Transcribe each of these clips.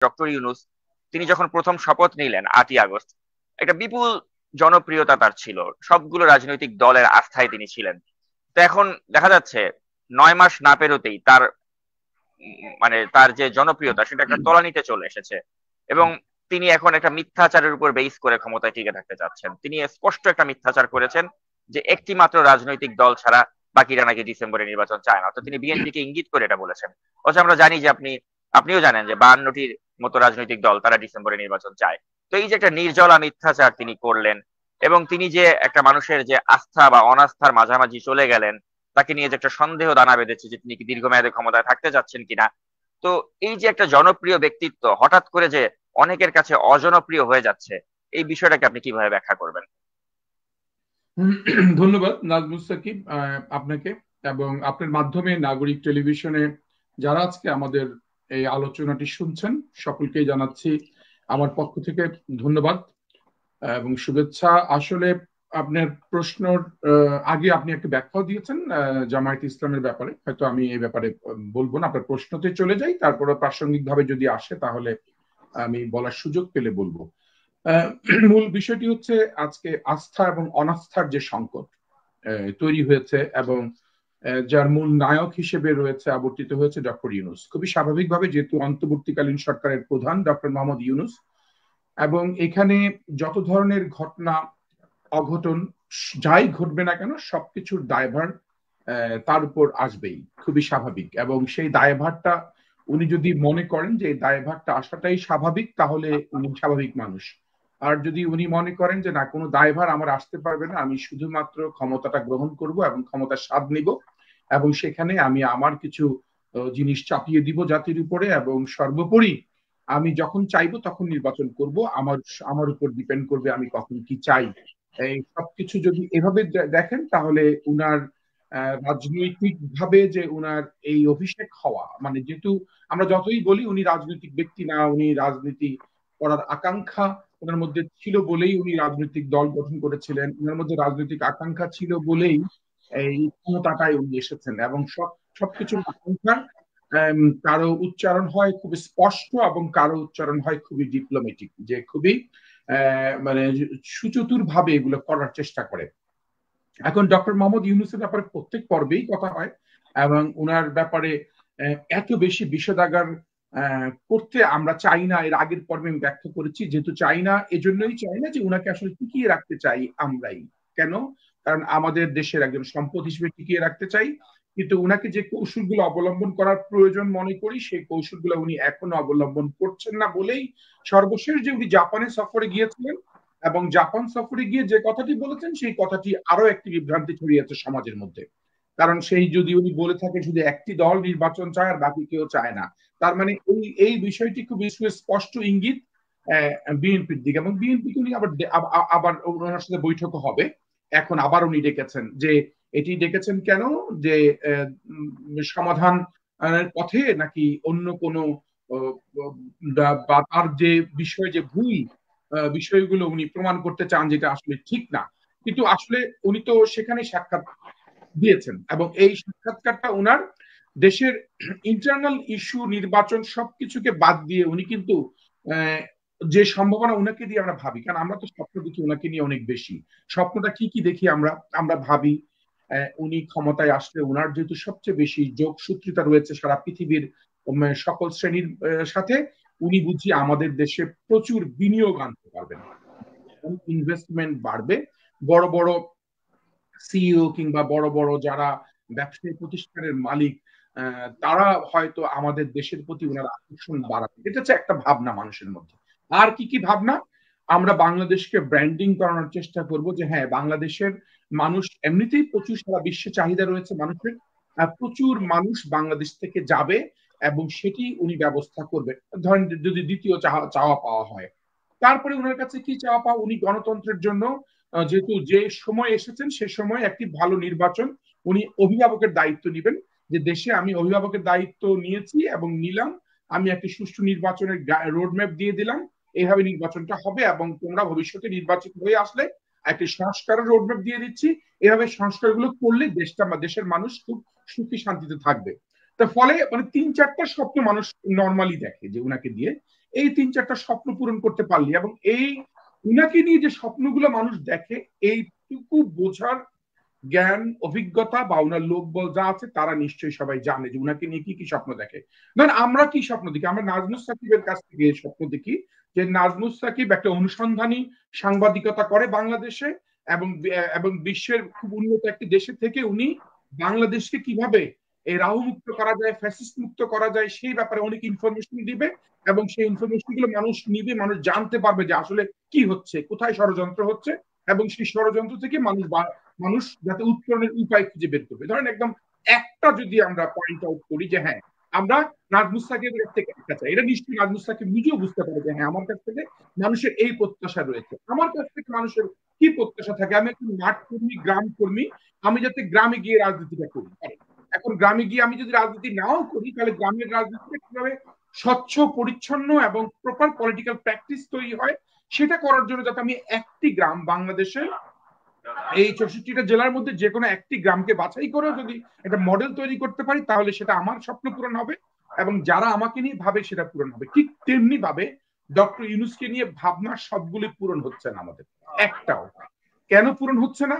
Doctor Yunus তিনি যখন প্রথম শপথ নিলেন 8ই আগস্ট, একটা বিপুল জনপ্রিয়তা তার ছিল, সবগুলো রাজনৈতিক দলের আস্থায় তিনি ছিলেন। তো এখন দেখা যাচ্ছে 9 মাস না পেরোতেই তার মানে তার যে জনপ্রিয়তা সেটা একটা তলানিতে চলে এসেছে। এবং তিনি এখন একটা মিথ্যাচারের উপর বেস করে ক্ষমতায় টিকে থাকতে চাচ্ছেন। তিনি স্পষ্ট একটা মিথ্যাচার করেছেন যে একটি মাত্র রাজনৈতিক দল ছাড়া বাকিরা নাকি ডিসেম্বরে নির্বাচন চায় না। তো তিনি বিএনপিকে ইঙ্গিত করে এটা বলেছেন। অথচ আমরা জানি যে আপনিও জানেন যে 52টির মতো রাজনৈতিক দল তারা ডিসেম্বরে নির্বাচন চায়। তো এই যে একটা নির্জলা মিথ্যাচার তিনি করলেন, এবং তিনি যে একটা মানুষের যে আস্থা বা অনাস্থার মাঝামাঝি চলে গেলেন, তাকে নিয়ে যে একটা সন্দেহ দানা বেঁধেছে যে তিনি কি দীর্ঘমেয়াদে ক্ষমতায় থাকতে যাচ্ছেন কিনা। তো এই যে একটা জনপ্রিয় ব্যক্তিত্ব হঠাৎ করে যে অনেকের কাছে অজনপ্রিয় হয়ে যাচ্ছে, এই বিষয়টাকে আপনি কিভাবে ব্যাখ্যা করবেন? ধন্যবাদ নাজমুস সাকিব, আপনাকে এবং আপনার মাধ্যমে নাগরিক টেলিভিশনে যারা আজকে আমাদের এই আলোচনাটি শুনছেন সকলকেই জানাচ্ছি আমার পক্ষ থেকে ধন্যবাদ এবং শুভেচ্ছা। আসলে আপনার প্রশ্নর আগে আপনি একটা ব্যাখ্যাও দিয়েছেন জামায়াত ইসলামের ব্যাপারে, হয়তো আমি এই ব্যাপারে বলবো না, আপনার প্রশ্নতে চলে যাই, তারপরে প্রাসঙ্গিক ভাবে যদি আসে তাহলে আমি বলার সুযোগ পেলে বলবো। আহ, মূল বিষয়টি হচ্ছে আজকে আস্থা এবং অনাস্থার যে সংকট তৈরি হয়েছে এবং যার মূল নায়ক হিসেবে রয়েছে আবর্তিত হয়েছে ডক্টর ইউনূস। খুবই স্বাভাবিকভাবে, যেহেতু অন্তর্বর্তীকালীন সরকারের প্রধান ডক্টর মোহাম্মদ ইউনূস, এবং এখানে যত ধরনের ঘটনা অঘটন যাই ঘটবে না কেন সবকিছুর দায়ভার তার উপর আসবেই, খুবই স্বাভাবিক। এবং সেই দায়ভারটা উনি যদি মনে করেন যে এই দায়ভারটা আসাটাই স্বাভাবিক, তাহলে উনি স্বাভাবিক মানুষ। আর যদি উনি মনে করেন যে না, কোনো দায়ভার আমার আসতে পারবে না, আমি শুধুমাত্র ক্ষমতাটা গ্রহণ করব এবং ক্ষমতার স্বাদ নিব, এবং সেখানে আমি আমার কিছু জিনিস চাপিয়ে দিব জাতির উপরে, এবং সর্বোপরি আমি যখন চাইবো তখন নির্বাচন করব, আমার আমার উপর ডিপেন্ড করবে আমি কখন কি চাই। এই সবকিছু যদি এভাবে দেখেন তাহলে উনার রাজনৈতিক ভাবে যে উনার এই অভিষেক হওয়া, মানে যেহেতু আমরা যতই বলি উনি রাজনৈতিক ব্যক্তি না, উনি রাজনীতি করার আকাঙ্ক্ষা ওনার মধ্যে ছিল বলেই উনি রাজনৈতিক দল গঠন করেছিলেন, ওনার মধ্যে রাজনৈতিক আকাঙ্ক্ষা ছিল বলেই এই ক্ষমতাটায় উনি এসেছেন। এবং সবকিছুর আকাঙ্ক্ষা কারো উচ্চারণ হয় খুব স্পষ্ট এবং কারো উচ্চারণ হয় খুবই ডিপ্লোমেটিক, যে খুবই মানে সুচতুর ভাবে এগুলো করার চেষ্টা করে। এখন ডক্টর মোহাম্মদ ইউনূসের ব্যাপারে প্রত্যেক পর্বেই কথা হয় এবং উনার ব্যাপারে এত বেশি বিষোদাগার করতে আমরা চাই না। এর আগের পর্বে আমি ব্যাখ্যা করেছি, যেহেতু চাই না, এজন্যই চাই না যে উনাকে আসলে টিকিয়ে রাখতে চাই আমরাই। কেন? কারণ আমাদের দেশের একজন সম্পদ হিসেবে টিকিয়ে রাখতে চাই, কিন্তু উনাকে যে কৌশলগুলো অবলম্বন করার প্রয়োজন মনে করি সেই কৌশলগুলো উনি এখনো অবলম্বন করছেন না বলেই সর্বশেষ যে উনি জাপানে সফরে গিয়েছিলেন এবং জাপান সফরে গিয়ে যে কথাটি বলেছেন সেই কথাটি আরো একটি বিভ্রান্তি ছড়িয়েছে সমাজের মধ্যে। কারণ সেই যদি উনি বলে থাকেন শুধু একটি দল নির্বাচন চায় আর বাকি কেউ চায় না, তার মানে এই এই বিষয়টি খুব স্পষ্ট ইঙ্গিত বিএনপির দিকে। এবং বিএনপি উনি আবার আবার ওনার সাথে বৈঠক হবে এখন, আবার উনি ডেকেছেন। যে এটি ডেকেছেন কেন? যে সমাধান পথে নাকি অন্য কোনো বা তার যে বিষয় যে ভুল বিষয়গুলো উনি প্রমাণ করতে চান যেটা আসলে ঠিক না। কিন্তু আসলে উনি তো সেখানে সাক্ষাৎ দিয়েছেন এবং এই সাক্ষাৎকারটা উনার দেশের ইন্টারনাল ইস্যু নির্বাচন সবকিছুকে বাদ দিয়ে উনি কিন্তু যে সম্ভাবনা উনাকে দিয়ে আমরা ভাবি, কারণ আমরা তো স্বপ্ন দেখি উনাকে নিয়ে অনেক বেশি। স্বপ্নটা কি কি দেখি আমরা? আমরা ভাবি উনি ক্ষমতায় আসলে উনার যেহেতু সবচেয়ে বেশি যোগসূত্রিতা রয়েছে সারা পৃথিবীর সকল শ্রেণীর সাথে, উনি বুঝি আমাদের দেশে প্রচুর বিনিয়োগ আনতে পারবেন, ইনভেস্টমেন্ট বাড়বে। বড় বড় সিইও কিংবা বড় বড় যারা ব্যবসায়ী প্রতিষ্ঠানের মালিক তারা হয়তো আমাদের দেশের প্রতি ওনার আকর্ষণ বাড়াবে। এটা হচ্ছে একটা ভাবনা মানুষের মধ্যে। আর কি কি ভাবনা? আমরা বাংলাদেশকে ব্র্যান্ডিং করানোর চেষ্টা করব যে হ্যাঁ, বাংলাদেশের মানুষ এমনিতেই প্রচুর, সারা বিশ্বে চাহিদা রয়েছে মানুষের, প্রচুর মানুষ বাংলাদেশ থেকে যাবে এবং সেটি উনি ব্যবস্থা করবেন। ধরেন যদি দ্বিতীয় চাওয়া পাওয়া হয়, তারপরে ওনার কাছে কি চাওয়া পাওয়া? উনি গণতন্ত্রের জন্য যেহেতু যে সময় এসেছেন সে সময় একটি ভালো নির্বাচন, উনি অভিভাবকের দায়িত্ব নেবেন যে দেশে আমি অভিভাবকের দায়িত্ব নিয়েছি এবং নিলাম, আমি একটি সুষ্ঠু নির্বাচনের রোডম্যাপ দিয়ে দিলাম, এইভাবে নির্বাচনটা হবে এবং তোমরা ভবিষ্যতে নির্বাচিত হয়ে আসলে একটি সংস্কারের রোডম্যাপ দিয়ে দিচ্ছি। এভাবে সংস্কারগুলো করলে দেশটা বা দেশের মানুষ খুব সুখী শান্তিতে থাকবে। তার ফলে মানে তিন চারটা স্বপ্ন মানুষ নর্মালি দেখে যে উনাকে দিয়ে, এই 3-4টা স্বপ্ন পূরণ করতে পারলি, এবং এই উনাকে নিয়ে যে স্বপ্নগুলো মানুষ দেখে এইটুকু বোঝার জ্ঞান অভিজ্ঞতা বা ওনার লোকবল যা আছে তারা নিশ্চয়ই সবাই জানে যে উনাকে নিয়ে কি কি স্বপ্ন দেখে। ধরেন আমরা কি স্বপ্ন দেখি, আমরা নাজমুস সাকিবের কাছ থেকে এই স্বপ্ন দেখি যে নাজমুস সাকিব একটা অনুসন্ধানী সাংবাদিকতা করে বাংলাদেশে, এবং এবং বিশ্বের খুব উন্নত একটি দেশে থেকে উনি বাংলাদেশকে কিভাবে এই রাহু মুক্ত করা যায়, ফ্যাসিস্ট মুক্ত করা যায় সেই ব্যাপারে অনেক ইনফরমেশন দিবে, এবং সেই ইনফরমেশন গুলো মানুষ নিবে, মানুষ জানতে পারবে যে আসলে কি হচ্ছে, কোথায় ষড়যন্ত্র হচ্ছে, এবং সেই ষড়যন্ত্র থেকে মানুষ যাতে উত্তরণের উপায় খুঁজে বের করবে। ধরেন একদম একটা যদি আমরা পয়েন্ট আউট করি যে হ্যাঁ আমরা নাজমুস সাকিবের কাছ থেকে একটা চাই, এটা নিশ্চয়ই নাজমুস সাকিব নিজেও বুঝতে পারে যে হ্যাঁ আমার কাছ থেকে মানুষের এই প্রত্যাশা রয়েছে, আমার কাছ থেকে মানুষের কি প্রত্যাশা থাকে। আমি একজন মাঠ কর্মী, গ্রাম কর্মী, আমি যাতে গ্রামে গিয়ে রাজনীতিটা করি। এখন গ্রামে গিয়ে আমি যদি রাজনীতি নাও করি তাহলে গ্রামের রাজনীতিটা কিভাবে স্বচ্ছ পরিচ্ছন্ন এবং প্রপার পলিটিক্যাল প্র্যাকটিস তৈরি হয় সেটা করার জন্য যাতে আমি একটি গ্রাম বাংলাদেশের এই 64টা জেলার মধ্যে যে কোনো একটি গ্রামকে বাছাই করে যদি একটা মডেল তৈরি করতে পারি তাহলে সেটা আমার স্বপ্ন পূরণ হবে, এবং যারা আমাকে নিয়ে ভাবে সেটা পূরণ হবে। ঠিক তেমনি ভাবে ডক্টর ইউনূসকে নিয়ে ভাবনা সবগুলি পূরণ হচ্ছে না আমাদের একটাও। কেন পূরণ হচ্ছে না?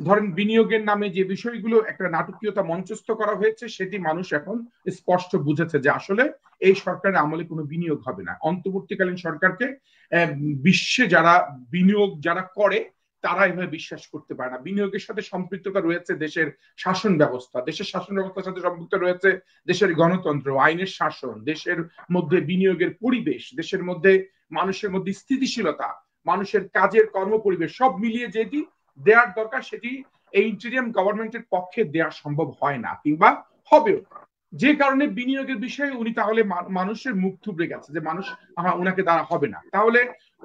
ধরেন বিনিয়োগের নামে যে বিষয়গুলো একটা নাটকীয়তা মঞ্চস্থ করা হয়েছে সেটি মানুষ এখন স্পষ্ট বুঝেছে যে আসলে এই সরকারের আমলে কোনো বিনিয়োগ হবে না। অন্তর্বর্তীকালীন সরকারকে বিশ্বে যারা বিনিয়োগ যারা করে তারা এভাবে বিশ্বাস করতে পারে না। বিনিয়োগের সাথে সম্পৃক্ততা রয়েছে দেশের শাসন ব্যবস্থা, দেশের শাসন ব্যবস্থার সাথে সম্পৃক্ত রয়েছে দেশের গণতন্ত্র, আইনের শাসন, দেশের মধ্যে বিনিয়োগের পরিবেশ, দেশের মধ্যে মানুষের মধ্যে স্থিতিশীলতা, মানুষের কাজের কর্মপরিবেশ, সব মিলিয়ে যেটি দেওয়ার দরকার সেটি এই ইন্টেরিয়াম গভর্নমেন্টের পক্ষে দেওয়া সম্ভব হয় না কিংবা হবেও। যে কারণে বিনিয়োগের বিষয়ে উনি তাহলে মানুষের মুখ থুবড়ে গেছে যে মানুষ উনাকে দ্বারা হবে না। তাহলে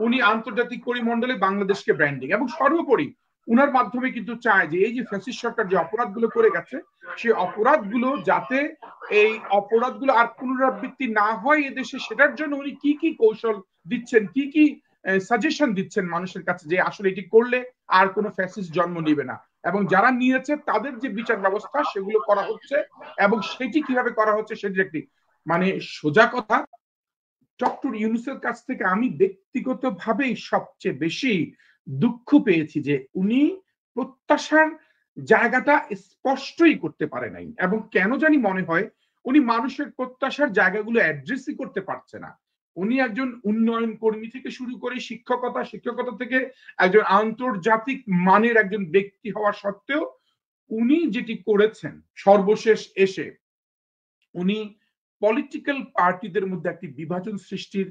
উনি আন্তর্জাতিক পরিমণ্ডলে বাংলাদেশকে ব্র্যান্ডিং, এবং সর্বোপরি উনার মাধ্যমে কিন্তু চায় যে এই যে ফ্যাসিস্ট সরকার যে অপরাধগুলো করে গেছে সেই অপরাধগুলো যাতে এই অপরাধগুলো আর পুনরাবৃত্তি না হয় এদেশে, সেটার জন্য উনি কি কি কৌশল দিচ্ছেন, কি কি সাজেশন দিচ্ছেন মানুষের কাছে যে আসলে এটি করলে আর কোনো ফ্যাসিস্ট জন্ম নিবে না, এবং যারা নিয়েছে তাদের যে বিচার ব্যবস্থা সেগুলো করা হচ্ছে, এবং সেটি কিভাবে করা হচ্ছে সেটি একটি মানে সোজা কথা। ডক্টর ইউনূসের কাছ থেকে আমি ব্যক্তিগতভাবেই সবচেয়ে বেশি দুঃখ পেয়েছি যে উনি প্রত্যাশার জায়গাটা স্পষ্টই করতে পারে নাই, এবং কেন জানি মনে হয় উনি মানুষের প্রত্যাশার জায়গাগুলো অ্যাড্রেসই করতে পারছে না। উনি একজন উন্নয়ন কর্মী থেকে শুরু করে শিক্ষকতা থেকে একজন আন্তর্জাতিক মানের একজন ব্যক্তি হওয়া সত্ত্বেও উনি যেটি করেছেন সর্বশেষ এসে উনি পলিটিক্যাল পার্টিদের মধ্যে একটি বিভাজন সৃষ্টির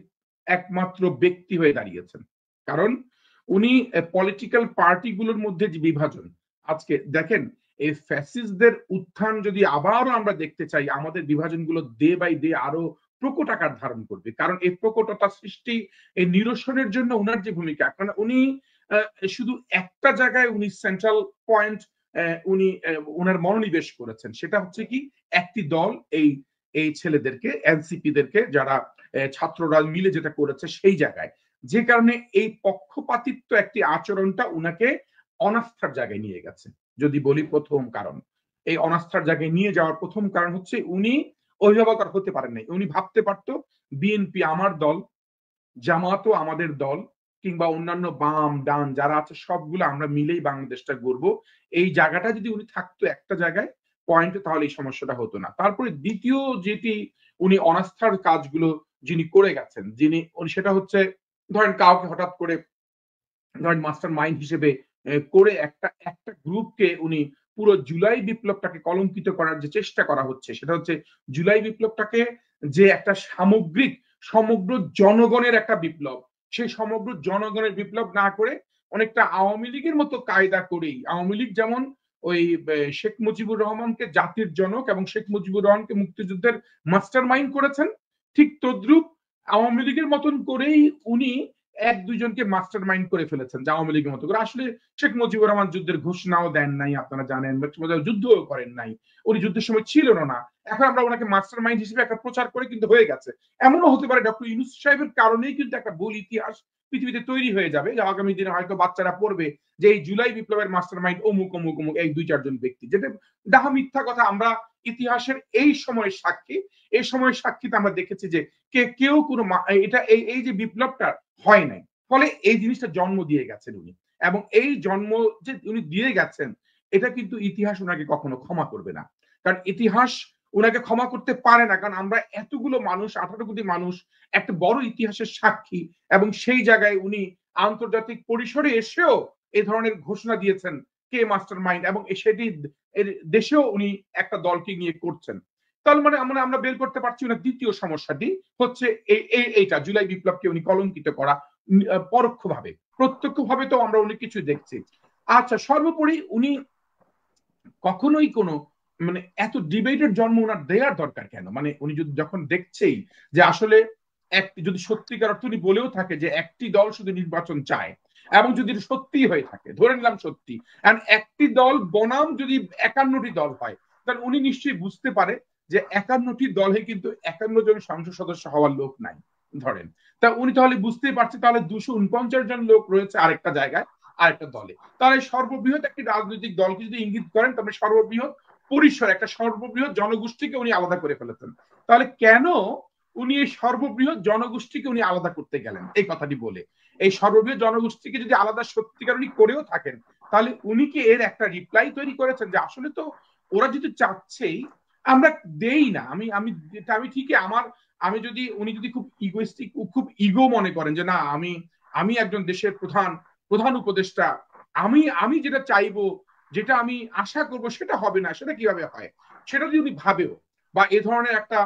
একমাত্র ব্যক্তি হয়ে দাঁড়িয়েছেন। কারণ উনি পলিটিক্যাল পার্টিগুলোর মধ্যে যে বিভাজন, আজকে দেখেন এই ফ্যাসিস্টদের উত্থান যদি আবারও আমরা দেখতে চাই আমাদের বিভাজনগুলো ডে বাই ডে আরো প্রকট আকার ধারণ করবে। কারণ এই প্রকটতা সৃষ্টি এই নিরসনের জন্য উনার যে ভূমিকা, কারণ উনি শুধু একটা জায়গায় উনি সেন্ট্রাল পয়েন্ট উনি ওনার মনোনিবেশ করেছেন, সেটা হচ্ছে কি একটি দল এই এই ছেলেদেরকে এনসিপিদেরকে যারা ছাত্ররা মিলে যেটা করেছে সেই জায়গায়, যে কারণে এই পক্ষপাতিত্ব একটি আচরণটা উনাকে অনাস্থার জায়গায় নিয়ে গেছে। যদি বলি প্রথম কারণ, এই অনাস্থার জায়গায় নিয়ে যাওয়ার প্রথম কারণ হচ্ছে উনি অভিভাবক আর হতে পারেন নাই। উনি ভাবতে পারতো বিএনপি আমার দল, জামাতও আমাদের দল, কিংবা অন্যান্য বাম ডান যারা আছে সবগুলো আমরা মিলেই বাংলাদেশটা গড়বো, এই জায়গাটা যদি উনি থাকতো একটা জায়গায় পয়েন্টে তাহলে এই সমস্যাটা হতো না। তারপরে দ্বিতীয় যেটি উনি অনাস্থার কাজগুলো যিনি করে গেছেন, যিনি সেটা হচ্ছে ধরেন কাউকে হঠাৎ করে ধরেন মাস্টার মাইন্ড হিসেবে করে একটা একটা গ্রুপকে উনি পুরো জুলাই বিপ্লবটাকে কলঙ্কিত করার যে চেষ্টা করা হচ্ছে সেটা হচ্ছে জুলাই বিপ্লবটাকে যে একটা সামগ্রিক সমগ্র জনগণের একটা বিপ্লব, সেই সমগ্র জনগণের বিপ্লব না করে অনেকটা আওয়ামী লীগের মতো কায়দা করেই, আওয়ামী লীগ যেমন ওই শেখ মুজিবুর রহমানকে জাতির জনক এবং শেখ মুজিবুর রহমানকে মুক্তিযুদ্ধের মাস্টার মাইন্ড করেছেন, ঠিক তদ্রুপ আওয়ামী লীগের মতন করেই উনি এক দুইজনকে মাস্টার মাইন্ড করে ফেলেছেন আওয়ামী লীগের মতো করে। আসলে শেখ মুজিবুর রহমান যুদ্ধের ঘোষণাও দেন নাই, আপনারা জানেন, যুদ্ধও করেন নাই, উনি যুদ্ধের সময় ছিলেন না। এখন আমরা ওনাকে মাস্টার মাইন্ড হিসেবে একটা প্রচার করে কিন্তু হয়ে গেছে। এমনও হতে পারে ডক্টর ইউনূস সাহেবের কারণেই কিন্তু একটা ভুল ইতিহাস পৃথিবীতে তৈরি হয়ে যাবে, যে আগামী দিনে হয়তো বাচ্চারা পড়বে যে এই জুলাই বিপ্লবের মাস্টার মাইন্ড অমুক অমুক অমুক এই 2-4 জন ব্যক্তি, যেটা ডাহা মিথ্যা কথা। আমরা ইতিহাসের এই সময়ের সাক্ষী। এই সময়ের সাক্ষীতে আমরা দেখেছি যে কেউ কোনো এটা এই যে বিপ্লবটা হয় নাই, ফলে এই জিনিসটা জন্ম দিয়ে গেছেন উনি, এবং এই জন্ম যে উনি দিয়ে গেছেন এটা কিন্তু ইতিহাস ওনাকে কখনো ক্ষমা করবে না। কারণ ইতিহাস ওনাকে ক্ষমা করতে পারে না, কারণ আমরা এতগুলো মানুষ, 18 কোটি মানুষ একটা বড় ইতিহাসের সাক্ষী, এবং সেই জায়গায় উনি আন্তর্জাতিক পরিসরে এসেও এই ধরনের ঘোষণা দিয়েছেন কে মাস্টার মাইন্ড, এবং সেটি দেশেও উনি একটা দলকে নিয়ে করছেন। তাহলে মানে আমরা বের করতে পারছি না। দ্বিতীয় সমস্যাটি হচ্ছে এইটা জুলাই বিপ্লবকে উনি কলঙ্কিত করা, পরোক্ষভাবে। প্রত্যক্ষভাবে তো আমরা অনেক কিছু দেখছি। আচ্ছা, সর্বোপরি উনি কখনোই কোনো মানে এত ডিবেটের জন্ম ওনার দেওয়ার দরকার কেন? মানে উনি যদি যখন দেখছেই যে আসলে একটি, যদি সত্যিকার অর্থ উনি বলেও থাকে যে একটি দল শুধু নির্বাচন চায়, এবং যদি সত্যি হয়ে থাকে, ধরে নিলাম সত্যি, একটি দল বনাম যদি 51টি দল হয়, তাহলে উনি নিশ্চয়ই বুঝতে পারে যে 51টি দলে কিন্তু 51 জন সংসদ সদস্য হওয়ার লোক নাই ধরেন। তা উনি তাহলে বুঝতেই পারছে তাহলে 249 জন লোক রয়েছে আরেকটা জায়গায়, আরেকটা দলে। তাহলে সর্ববৃহৎ একটি রাজনৈতিক দলকে যদি ইঙ্গিত করেন, তবে সর্ববৃহৎ পরিসর একটা সর্ববৃহৎ জনগোষ্ঠীকে উনি আলাদা করে ফেলেছেন। তাহলে কেন উনি এই সর্ববৃহৎ জনগোষ্ঠীকে উনি আলাদা করতে গেলেন এই কথাটি বলে? এই সর্ববৃহৎ জনগোষ্ঠীকে যদি আলাদা সত্যিকার উনি করেও থাকেন, তাহলে উনি কি এর একটা রিপ্লাই তৈরি করেছেন যে আসলে তো ওরা যদি চাচ্ছেই আমরা দেই না। আমি আমি আমি ঠিকই আমার, আমি যদি উনি যদি খুব ইগোইস্টিক, খুব ইগো মনে করেন যে না আমি একজন দেশের প্রধান উপদেষ্টা, আমি যেটা চাইবো, যেটা আমি আশা করব সেটা হবে না, সেটা কিভাবে হয়, সেটা যদি উনি ভাবেও, বা এ ধরনের একটা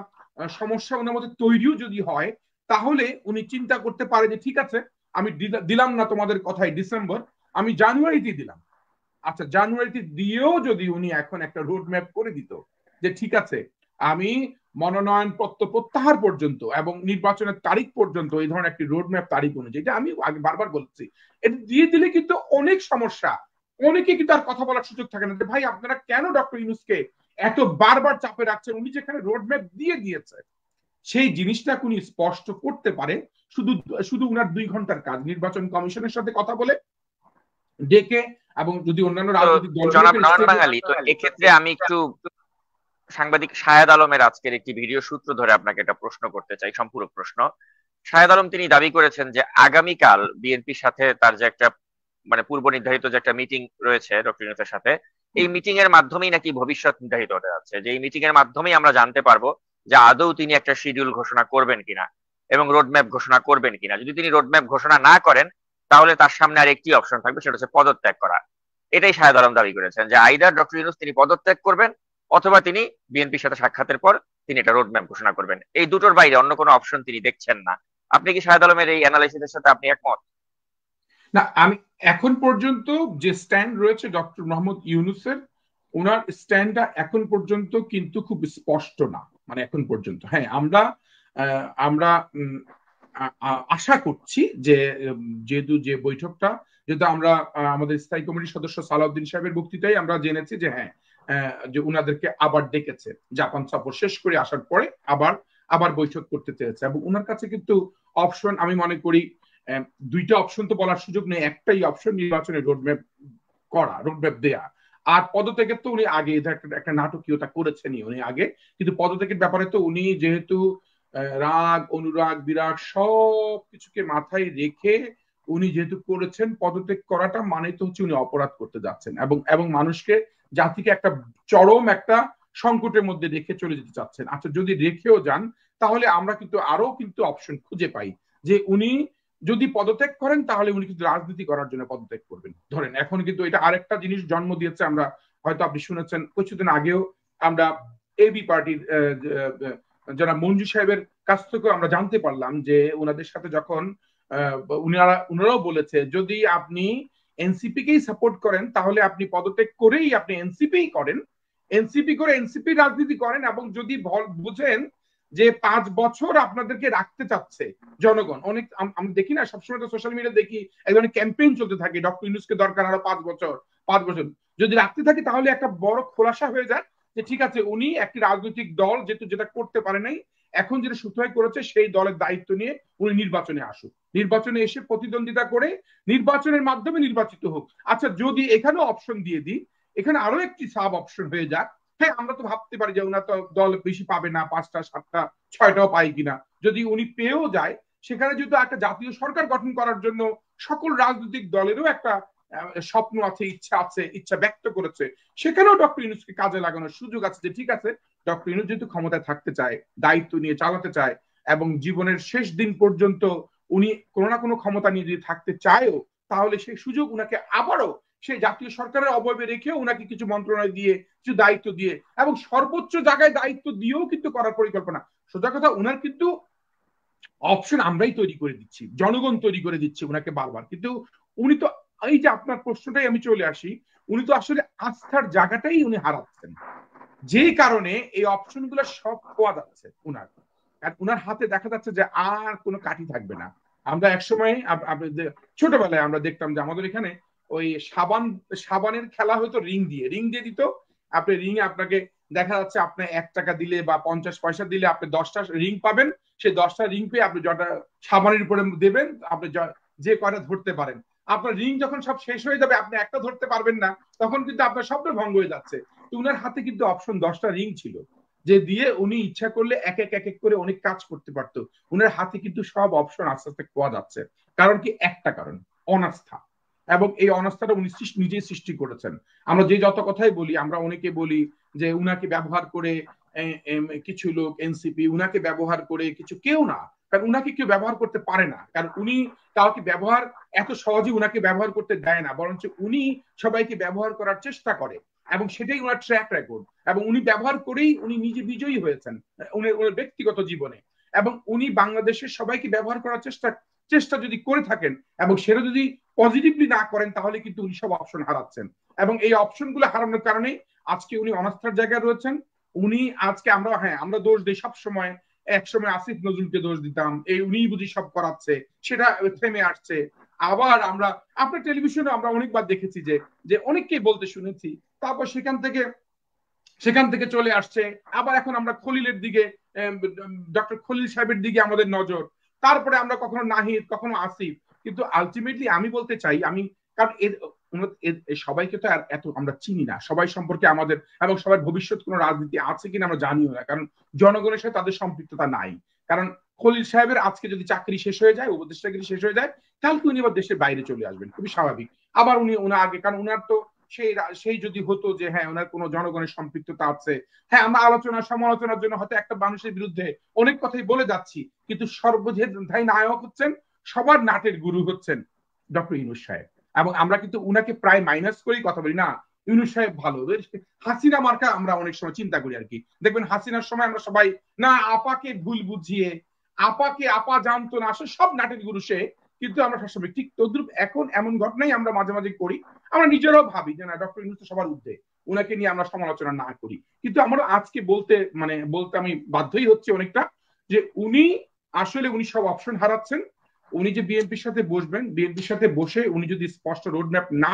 সমস্যা ওনার মধ্যে তৈরিও যদি হয়, তাহলে উনি চিন্তা করতে পারে যে ঠিক আছে, আমি দিলাম না তোমাদের কথাই ডিসেম্বর, আমি জানুয়ারিতে দিলাম। আচ্ছা, জানুয়ারিতে দিয়েও যদি উনি এখন একটা রোড ম্যাপ করে দিত যে ঠিক আছে, আমি মনোনয়ন পত্র প্রত্যাহার পর্যন্ত এবং নির্বাচনের তারিখ পর্যন্ত এই ধরনের একটি রোড ম্যাপ তারিখ অনুযায়ী, এটা আমি আগে বারবার বলছি, এটা দিয়ে দিলে কিন্তু অনেক সমস্যা, অনেকে কিন্তু আর কথা বলার সুযোগ থাকে না যে ভাই আপনারা কেন ডক্টর ইউনূসকে এত বারবার চাপে রাখছেন। উনি যেখানে রোড ম্যাপ দিয়ে দিয়েছে সেই জিনিসটা উনি স্পষ্ট করতে পারে শুধু শুধু উনার 2 ঘন্টার কাজ, নির্বাচন কমিশনের সাথে কথা বলে ডেকে, এবং যদি অন্যান্য রাজনৈতিক জনাব নয়ন দলগুলোকে বাঙালি, তো এক্ষেত্রে আমি একটু সাংবাদিক শাহেদ আলমের আজকের একটি ভিডিও সূত্র ধরে আপনাকে একটা প্রশ্ন করতে চাই, সম্পূরক প্রশ্ন। শাহেদ আলম তিনি দাবি করেছেন যে আগামীকাল বিএনপির সাথে তার যে একটা মানে পূর্ব নির্ধারিত যে একটা মিটিং রয়েছে ডক্টর ইউনূসের সাথে, এই মিটিং এর মাধ্যমেই নাকি ভবিষ্যৎ নির্ধারিত হতে যাচ্ছে, যে এই মিটিং এর মাধ্যমেই আমরা জানতে পারবো যে আদৌ তিনি একটা শিডিউল ঘোষণা করবেন কিনা এবং রোডম্যাপ ঘোষণা করবেন কিনা। যদি তিনি রোডম্যাপ ঘোষণা না করেন, তাহলে তার সামনে আর একটি অপশন থাকবে, সেটা হচ্ছে পদত্যাগ করা। এটাই শাহেদ আলম দাবি করেছেন যে আইদার ডক্টর ইউনূস তিনি পদত্যাগ করবেন, অথবা তিনি বিএনপির সাথে সাক্ষাতের পর তিনি একটা রোডম্যাপ ঘোষণা করবেন। এই দুটোর বাইরে অন্য কোনো অপশন তিনি দেখছেন না। আপনি কি শাহেদ আলমের এই অ্যানালাইসিসের সাথে আপনি একমত? না, আমি এখন পর্যন্ত যে স্ট্যান্ড রয়েছে ডক্টর মোহাম্মদ ইউনূসের, ওনার স্ট্যান্ডটা এখন পর্যন্ত কিন্তু খুব স্পষ্ট না। মানে এখন পর্যন্ত হ্যাঁ, আমরা আমরা আশা করছি যে যেহেতু যে বৈঠকটা, যেহেতু আমরা আমাদের স্থায়ী কমিটির সদস্য সালাউদ্দিন সাহেবের বক্তৃতায় আমরা জেনেছি যে হ্যাঁ, যে উনাদেরকে আবার ডেকেছে, জাপান সফর শেষ করে আসার পরে আবার আবার বৈঠক করতে চেয়েছে, এবং ওনার কাছে কিন্তু অপশন আমি মনে করি 2টা অপশন তো বলার সুযোগ নেই, একটাই অপশন নির্বাচনের রোডম্যাপ করা, রোডম্যাপ দেয়া। আর পদত্যাগের তো উনি আগে একটা নাটকীয়তা করেছেনই উনি আগে, কিন্তু পদত্যাগের ব্যাপারে তো উনি যেহেতু রাগ, অনুরাগ, বিরাগ সব কিছুকে মাথায় রেখে উনি যেহেতু করেছেন, পদত্যাগ করাটা মানে তো হচ্ছে উনি অপরাধ করতে যাচ্ছেন, এবং এবং মানুষকে, জাতিকে একটা চরম একটা সংকটের মধ্যে রেখে চলে যেতে চাচ্ছেন। আচ্ছা, যদি রেখেও যান, তাহলে আমরা কিন্তু আরো কিন্তু অপশন খুঁজে পাই যে উনি যদি পদত্যাগ করেন, তাহলে উনি কিন্তু রাজনীতি করার জন্য পদত্যাগ করবেন। ধরেন এখন কিন্তু এটা আরেকটা জিনিস জন্ম দিয়েছে, আমরা হয়তো আপনি শুনেছেন কিছুদিন আগেও আমরা এবি পার্টির যারা মঞ্জু সাহেবের কাছ থেকে আমরা জানতে পারলাম যে ওনাদের সাথে যখন উনারাও বলেছে যদি আপনি এনসিপি কেই সাপোর্ট করেন, তাহলে আপনি পদত্যাগ করেই আপনি এনসিপি করেন, এনসিপি করে এনসিপি রাজনীতি করেন, এবং যদি বুঝেন যে 5 বছর আপনাদেরকে রাখতে চাচ্ছে জনগণ। অনেক আমি দেখি না সবসময় তো সোশ্যাল মিডিয়া দেখি এক ধরনের ক্যাম্পেইন চলতে থাকে, ডক্টর ইউনূসকে দরকার আরো 5 বছর, 5 বছর যদি রাখতে থাকে, তাহলে একটা বড় খোলাসা হয়ে যায় যে ঠিক আছে, উনি একটি রাজনৈতিক দল যেহেতু যেটা করতে পারে নাই, এখন যেটা সুতরাং করেছে সেই দলের দায়িত্ব নিয়ে উনি নির্বাচনে আসুক, নির্বাচনে এসে প্রতিদ্বন্দ্বিতা করে নির্বাচনের মাধ্যমে নির্বাচিত হোক। আচ্ছা, যদি এখানেও অপশন দিয়ে দিই, এখানে আরো একটি সাব অপশন হয়ে যাক হ্যাঁ আমরা তো ভাবতে পারি যে ওনার তো দল বেশি পাবে না, 5টা 7টা 6টাও পাই কিনা। যদি উনি পেয়েও যায়, সেখানে যেহেতু একটা জাতীয় সরকার গঠন করার জন্য সকল রাজনৈতিক দলেরও একটা স্বপ্ন আছে, ইচ্ছা আছে, ইচ্ছা ব্যক্ত করেছে, সেখানেও ডক্টর ইউনূসকে কাজে লাগানোর সুযোগ আছে। যে ঠিক আছে, ডক্টর ইউনূস যেহেতু ক্ষমতায় থাকতে চায়, দায়িত্ব নিয়ে চালাতে চায়, এবং জীবনের শেষ দিন পর্যন্ত উনি কোনো না কোনো ক্ষমতা নিয়ে যদি থাকতে চায়ও, তাহলে সেই সুযোগ উনাকে আবারও সেই জাতীয় সরকারের অবয়বে রেখেও উনাকে কিছু মন্ত্রণালয় দিয়ে, কিছু দায়িত্ব দিয়ে, এবং সর্বোচ্চ জায়গায় দায়িত্ব দিয়েও কিন্তু করার পরিকল্পনা। সোজা কথা, উনার কিন্তু অপশন আমরাই তৈরি করে দিচ্ছি, জনগণ তৈরি করে দিচ্ছে উনাকে বারবার। কিন্তু উনি তো, এই যে আপনার প্রশ্নটাই আমি চলে আসি, উনি তো আসলে আস্থার জায়গাটাই উনি হারাচ্ছেন, যে কারণে এই অপশনগুলো সব খোয়া যাচ্ছে উনার। আর উনার হাতে দেখা যাচ্ছে যে আর কোনো কাঠি থাকবে না। আমরা একসময় ছোটবেলায় আমরা দেখতাম যে আমাদের এখানে ওই সাবানের খেলা হতো রিং দিয়ে দিত। আপনি রিং এ আপনাকে দেখা যাচ্ছে আপনি 1 টাকা দিলে বা 50 পয়সা দিলে আপনি 10টা রিং পাবেন। সেই 10টা রিং পেয়ে আপনি যটা সাবানের উপরে দেবেন, আপনি যে কয়টা ধরতে পারেন। আপনার রিং যখন সব শেষ হয়ে যাবে, আপনি একটা ধরতে পারবেন না, তখন কিন্তু আপনার স্বপ্ন ভঙ্গ হয়ে যাচ্ছে। উনার হাতে কিন্তু অপশন 10টা রিং ছিল, যে দিয়ে উনি ইচ্ছা করলে এক এক এক এক করে অনেক কাজ করতে পারতো। উনার হাতে কিন্তু সব অপশন আস্তে আস্তে পাওয়া যাচ্ছে। কারণ কি? একটা কারণ, অনাস্থা। এবং এই অনাস্থাটা উনি নিজেই সৃষ্টি করেছেন। আমরা যে যত কথাই বলি, আমরা অনেকে বলি যে উনাকে ব্যবহার করে কিছু লোক এনসিপি, উনাকে ব্যবহার করে কিছু, কেউ না। কারণ উনাকে কেউ ব্যবহার করতে পারে না, কারণ উনি কাউকে ব্যবহার এত সহজে উনাকে ব্যবহার করতে দেয় না, বরঞ্চ উনি সবাইকে ব্যবহার করার চেষ্টা করে, এবং সেটাই ওনার ট্র্যাক রেকর্ড। এবং উনি ব্যবহার করেই উনি নিজে বিজয়ী হয়েছেন ওনার ব্যক্তিগত জীবনে। এবং উনি বাংলাদেশের সবাইকে ব্যবহার করার চেষ্টা চেষ্টা যদি করে থাকেন, এবং সেটা যদি পজিটিভলি না করেন, তাহলে কিন্তু উনি সব অপশন হারাচ্ছেন। এবং এই অপশনগুলো হারানোর কারণে আজকে উনি অনাস্থার জায়গায় রয়েছেন। উনি আজকে, আমরা দোষ দিই সব সময়। এক সময় আসিফ নজরুলকে দোষ দিতাম, এই উনি বুঝি সব করাচ্ছে, সেটা থেমে আসছে। আবার আমরা আপনার টেলিভিশনে আমরা অনেকবার দেখেছি যে যে অনেককেই বলতে শুনেছি, তারপর সেখান থেকে চলে আসছে। আবার এখন আমরা খলিলের দিকে, ডক্টর খলিল সাহেবের দিকে আমাদের নজর। তারপরে আমরা কখনো নাহিদ, কখনো আসিফ। কিন্তু আলটিমেটলি আমি বলতে চাই, কারণ সবাইকে তো আর এত আমরা চিনি না, সবাই সম্পর্কে আমাদের, এবং সবার ভবিষ্যৎ কোনো রাজনীতি আছে কিনা আমরা জানিও না, কারণ জনগণের সাথে তাদের সম্পৃক্ততা নাই। কারণ খলিল সাহেবের আজকে যদি চাকরি শেষ হয়ে যায়, উপদেষ্টাগিরি শেষ হয়ে যায়, কালকে উনি আবার দেশের বাইরে চলে আসবেন, খুবই স্বাভাবিক। আবার উনি আগে, কারণ উনার তো সেই যদি হতো যে হ্যাঁ ওনার কোনো জনগণের সম্পৃক্ততা আছে, হ্যাঁ আমরা আলোচনা সমালোচনার জন্য হয়তো একটা মানুষের বিরুদ্ধে অনেক কথাই বলে যাচ্ছি, কিন্তু সর্বজেয় নায়ক হচ্ছেন, সবার নাটের গুরু হচ্ছেন ডক্টর ইউনূস সাহেব। এবং আমরা কিন্তু উনাকে প্রায় মাইনাস করেই কথা বলি, না ইউনূস সাহেব ভালো। হাসিনা মার্কা আমরা অনেক সময় চিন্তা করি আর কি। দেখবেন হাসিনার সময় আমরা সবাই না আপাকে ভুল বুঝিয়ে, আপা জানতো না, আসলে সব নাটের গুরু সে। কিন্তু আমরা সবসময় ঠিক তদ্রুপ এখন এমন ঘটনাই আমরা মাঝে মাঝে করি। আমরা নিজেরাও ভাবি যে না, ডক্টর ইউনূস তো সবার ঊর্ধ্বে, উনাকে নিয়ে আমরা সমালোচনা না করি। কিন্তু আমরা আজকে বলতে আমি বাধ্যই হচ্ছে অনেকটা, যে উনি সব অপশন হারাচ্ছেন। উনি যে বিএনপির সাথে বসবেন, বিএনপির সাথে বসে উনি যদি স্পষ্ট রোডম্যাপ না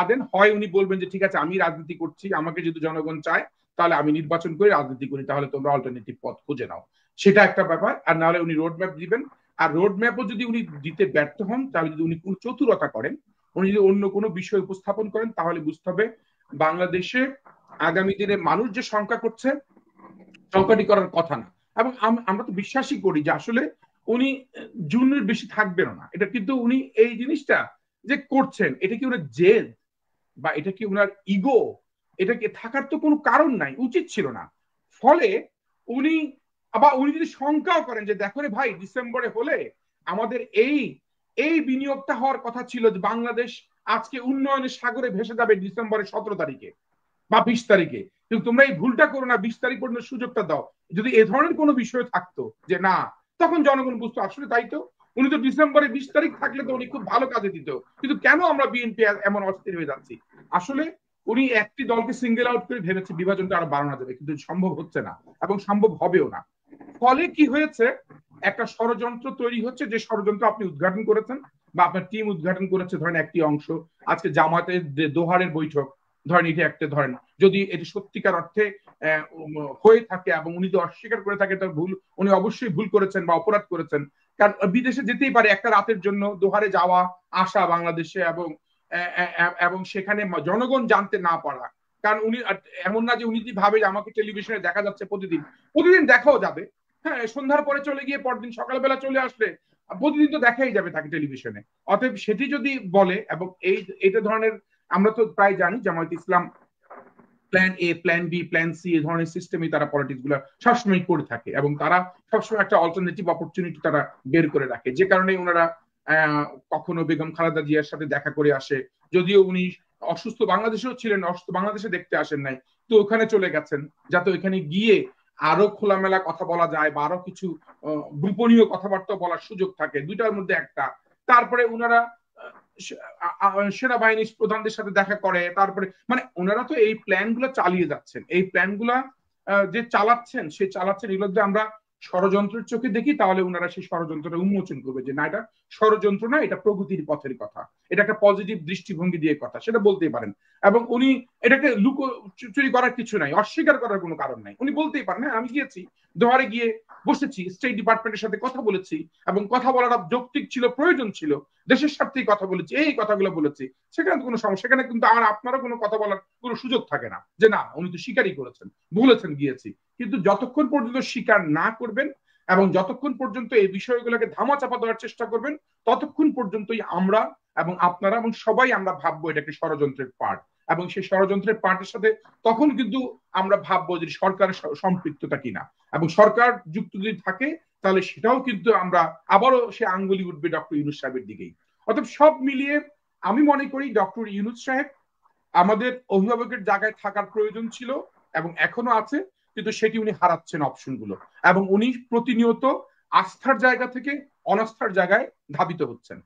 দেন, হয় উনি বলবেন যে ঠিক আছে আমি রাজনীতি করছি, আমাকে যদি জনগণ চায় তাহলে আমি নির্বাচন করে রাজনীতি করি, তাহলে তোমরা অল্টারনেটিভ পথ খুঁজে নাও, সেটা একটা ব্যাপার। আর নাহলে উনি রোডম্যাপ দিবেন। আর রোডম্যাপও যদি উনি দিতে ব্যর্থ হন, তাহলে যদি উনি কোনো চতুরতা করেন, উনি যদি অন্য কোনো বিষয় উপস্থাপন করেন, তাহলে বুঝতে হবে বাংলাদেশে আগামী দিনে মানুষ যে সংখ্যা করছে, সংখ্যাটি করার কথা না। এবং আমরা তো বিশ্বাসই করি যে আসলে উনি জুনের বেশি থাকবেন না। এটা কিন্তু উনি এই জিনিসটা যে করছেন, এটা কি উনার জেদ, বা এটা কি উনার ইগো? এটা কি থাকার তো কোনো কারণ নাই, উচিত ছিল না। ফলে উনি উনি যদি শঙ্কাও করেন যে দেখো রে ভাই, ডিসেম্বরে হলে আমাদের এই এই বিনিয়োগটা হওয়ার কথা ছিল, যে বাংলাদেশ আজকে উন্নয়নের সাগরে ভেসে যাবে ডিসেম্বরের 17 তারিখে বা 20 তারিখে, কিন্তু তোমরা এই ভুলটা করো না, 20 তারিখ পর্যন্ত সুযোগটা দাও। যদি এ ধরনের কোনো বিষয় থাকতো যে না, তখন জনগণ বুঝতো আসলে তাই তো, উনি তো ডিসেম্বরে 20 তারিখ থাকলে তো উনি খুব ভালো কাজে দিত। কিন্তু কেন আমরা বিএনপি এমন অস্থির হয়ে যাচ্ছি? আসলে উনি একটি দলকে সিঙ্গেল আউট করে ভেবেছে বিভাজনটা আরো বাড়ানো যাবে, কিন্তু সম্ভব হচ্ছে না, এবং সম্ভব হবেও না। ফলে কি হয়েছে, একটা ষড়যন্ত্র তৈরি হচ্ছে, যে ষড়যন্ত্র আপনি উদ্ঘাটন করেছেন বা আপনার টিম উদ্ঘাটন করেছে। ধরেন একটি অংশ আজকে জামাতের যে দোহারের বৈঠক, ধরেন এটা একটা, ধরেন যদি এটি সত্যিকার অর্থে হয়ে থাকে এবং উনি যদি অস্বীকার করে থাকে তার ভুল, উনি অবশ্যই ভুল করেছেন বা অপরাধ করেছেন। কারণ বিদেশে যেতেই পারে একটা রাতের জন্য, দোহারে যাওয়া আসা বাংলাদেশে, এবং সেখানে জনগণ জানতে না পারা, কারণ উনি এমন না যে উনি যদি ভাবে যে আমাকে টেলিভিশনে দেখা যাচ্ছে প্রতিদিন, প্রতিদিন দেখাও যাবে। হ্যাঁ, সন্ধ্যার পরে চলে গিয়ে পরদিন সকালবেলা চলে আসলে প্রতিদিন তো দেখাই যাবে তাকে টেলিভিশনে। অতএব সেটি যদি বলে, এবং এইটা ধরনের, আমরা তো প্রায় জানি Jamaat Islam plan A, plan B, plan C, এই ধরনের সিস্টেমই তারা পলিটিক্স গুলো সবসময় করে থাকে, এবং তারা সবসময় একটা অল্টারনেটিভ অপরচুনিটি তারা বের করে রাখে, যে কারণে ওনারা কখনো বেগম খালেদা জিয়ার সাথে দেখা করে আসে। যদিও উনি অসুস্থ বাংলাদেশেও ছিলেন, অসুস্থ বাংলাদেশে দেখতে আসেন নাই, তো ওখানে চলে গেছেন যাতে ওইখানে গিয়ে আরো খোলামেলা কথা বলা যায়, বা আরো কিছু গোপনীয় কথাবার্তা বলার সুযোগ থাকে, দুইটার মধ্যে একটা। তারপরে ওনারা সেনাবাহিনীর প্রধানদের সাথে দেখা করে, তারপরে মানে ওনারা তো এই প্ল্যান গুলো চালিয়ে যাচ্ছেন। এই প্ল্যান গুলা যে চালাচ্ছেন, সে চালাচ্ছেন, এগুলো আমরা ষড়যন্ত্রের চোখে দেখি, তাহলে ওনারা সেই ষড়যন্ত্রটা উন্মোচন করবে যে না, এটা ষড়যন্ত্র না, এটা প্রগতির পথের কথা, এটা একটা পজিটিভ দৃষ্টিভঙ্গি দিয়ে কথা, সেটা বলতেই পারেন। এবং উনি এটাকে চুরি করার কিছু নাই, অস্বীকার করার কোনো কারণ নাই। উনি বলতেই পারেন, হ্যাঁ আমি গিয়েছি দোহারে, গিয়ে বসেছি, স্টেট ডিপার্টমেন্টের সাথে কথা বলেছি, এবং কথা বলাটা যৌক্তিক ছিল, প্রয়োজন ছিল, দেশের স্বার্থেই কথা বলেছি, এই কথাগুলো বলেছি, সেখানে তো কোনো সমস্যা। সেখানে কিন্তু আর আপনারও কোনো কথা বলার কোনো সুযোগ থাকে না যে না উনি তো স্বীকারই করেছেন, বলেছেন গিয়েছি। কিন্তু যতক্ষণ পর্যন্ত স্বীকার না করবেন এবং যতক্ষণ পর্যন্ত এই বিষয়গুলোকে ধামাচাপা দেওয়ার চেষ্টা করবেন, ততক্ষণ পর্যন্তই আমরা এবং আপনারা এবং সবাই আমরা ভাববো এটা একটি ষড়যন্ত্রের পার্ট। এবং সেই ষড়যন্ত্রের পার্টের সাথে তখন কিন্তু আমরা ভাববো যে সরকারের সম্পৃক্ততা কিনা, এবং সরকার যুক্ত যদি থাকে তাহলে সেটাও কিন্তু আমরা আবারও সে আঙ্গুলি উঠবে ডক্টর ইউনূস সাহেবের দিকেই। অর্থাৎ সব মিলিয়ে আমি মনে করি ডক্টর ইউনূস সাহেব আমাদের অভিভাবকের জায়গায় থাকার প্রয়োজন ছিল, এবং এখনো আছে, কিন্তু সেটি উনি হারাচ্ছেন অপশনগুলো, এবং উনি প্রতিনিয়ত আস্থার জায়গা থেকে অনাস্থার জায়গায় ধাবিত হচ্ছেন।